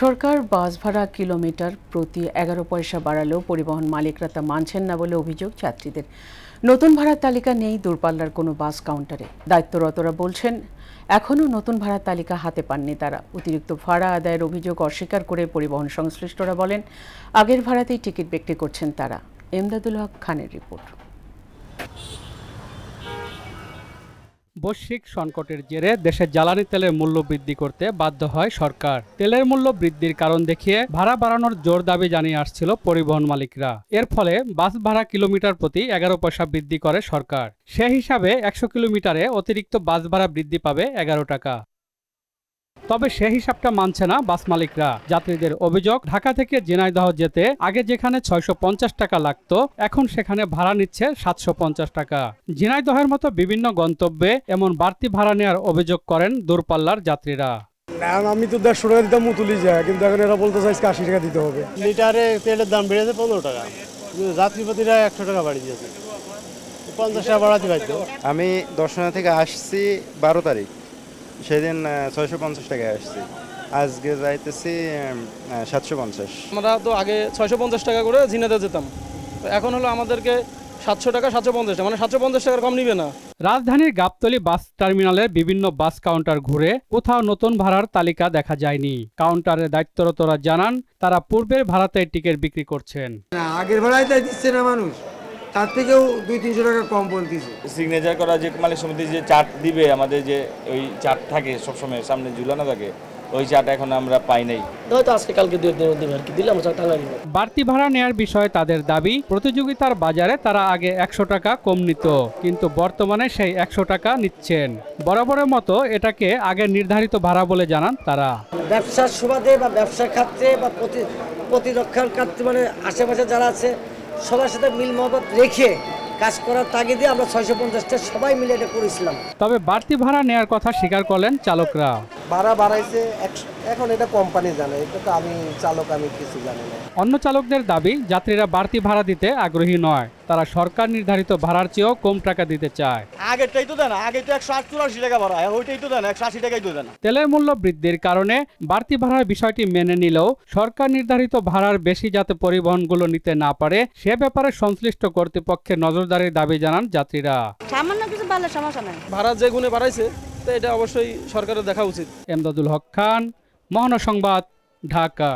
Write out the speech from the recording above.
সরকার বাস ভাড়া কিলোমিটার প্রতি 11 পয়সা বাড়ালেও পরিবহন মালিকরা তা মানছেন না বলে অভিযোগ যাত্রীদের। নতুন ভাড়ার তালিকা নেই দূরপাল্লার কোনো বাস কাউন্টারে। দায়িত্বরতরা বলছেন এখনও নতুন ভাড়ার তালিকা হাতে পাননি তারা। অতিরিক্ত ভাড়া আদায়ের অভিযোগ অস্বীকার করে পরিবহন সংশ্লিষ্টরা বলেন আগের ভাড়াতেই টিকিট বিক্রি করছেন তারা। এমদাদুল হক খানের রিপোর্ট। বৈশ্বিক সংকটের জেরে দেশে জ্বালানি তেলের মূল্য বৃদ্ধি করতে বাধ্য হয় সরকার। তেলের মূল্য বৃদ্ধির কারণ দেখিয়ে ভাড়া বাড়ানোর জোর দাবি জানিয়ে আসছিল পরিবহন মালিকরা। এর ফলে বাস ভাড়া কিলোমিটার প্রতি 11 পয়সা বৃদ্ধি করে সরকার। সে হিসাবে 100 কিলোমিটারে অতিরিক্ত বাস ভাড়া বৃদ্ধি পাবে 11 টাকা। তবে সে হিসাবটা মানছে না বাস মালিকরা। যাত্রীদের অভিযোগ, ঢাকা থেকে ঝিনাইদহ যেতে আগে যেখানে 650 টাকা লাগতো এখন সেখানে ভাড়া নিচ্ছে 750 টাকা। ঝিনাইদহের মতো বিভিন্ন গন্তব্যে এমন বাড়তি ভাড়া নেওয়ার অভিযোগ করেন দূরপাল্লার যাত্রীরা। আমি তো 150 টাকা দিতাম মুতুলি যায়, কিন্তু এখন এরা বলতে চাইছে 80 টাকা দিতে হবে। লিটারে তেলের দাম বেড়েছে 15 টাকা, যাত্রীপতিরা 100 টাকা বাড়ি দিয়েছে, 50 টাকা বাড়াতে পারতো। আমি দর্শনা থেকে আসছি 12 তারিখ, সেদিন 650 টাকায় আসছি, আজকে যাইতেছি 750। আমরা তো আগে 650 টাকা করে ঝিনাইদহ যেতাম, তো এখন হলো আমাদেরকে 700 টাকা 750 টাকা, মানে 750 টাকার কম নিবে না। রাজধানীর গাবতলী বাস টার্মিনালের বিভিন্ন বাস কাউন্টার ঘুরে কোথাও নতুন ভাড়ার তালিকা দেখা যায়নি। কাউন্টারের দায়িত্বরতরা জানান তারা পূর্বের ভাড়াতে টিকিট বিক্রি করছেন। আগের ভাড়ায় তাই দিচ্ছে না মানুষ, তার থেকেও 200-300 টাকা কম বলতেছে। সিগনেচার করা যে মালিক সমিতি যে চার্ট দিবে আমাদের, যে ওই চার্ট থাকে সবসময় সামনে ঝুলানো থাকে, ওই চার্ট এখন আমরা পাই নাই। হয়তো আজকে কালকে দিবে আর কি, দিলাম টাঙ্গাইল। বাড়তি ভাড়া নেয়ার বিষয়ে তাদের দাবি, প্রতিযোগিতার বাজারে তারা আগে 100 টাকা কম নিত, কিন্তু বর্তমানে সেই 100 টাকা নিচ্ছেন। বরাবরের মতো এটাকে আগে নির্ধারিত ভাড়া বলে জানান তারা। ব্যবসার সুবাদে বা ব্যবসার ক্ষেত্রে বা প্রতিরক্ষার ক্ষেত্রে, মানে আশেপাশে যারা আছে সবার সাথে মিল মহব্বত রেখে কাজ করার তাগিদে আমরা 650টা সবাই মিলে এটা করেছিলাম। তবে বাড়তি ভাড়া নেয়ার কথা স্বীকার করলেন চালকরা। ভাড়া বাড়াইছে, এখন এটা কোম্পানি জানে, এটা তো আমি চালক, আমি কিছু জানি না। অন্য চালকদের দাবি, যাত্রীরা বাড়তি ভাড়া দিতে আগ্রহী নয়, তারা সরকার নির্ধারিত ভাড়ার চেয়েও কম টাকা দিতে চায়। আগেরটাই তো দেন, আগে তো 188 টাকা ভাড়া, ওইটাই তো দেন, 180 টাকাই তো দেন। তেলের মূল্য বৃদ্ধির কারণে বাড়তি ভাড়ার বিষয়টি মেনে নিলেও সরকার নির্ধারিত ভাড়ার বেশি যাতে পরিবহনগুলো নিতে না পারে সে ব্যাপারে সংশ্লিষ্ট কর্তৃপক্ষের নজরদারির দাবি জানান যাত্রীরা। সামান্য কিছু বাড়লে সমস্যা নাই, ভাড়া যে গুণে বাড়াইছে তো এটা অবশ্যই সরকারের দেখা উচিত। এমদাদুল হক খান, মহানগর সংবাদ, ঢাকা।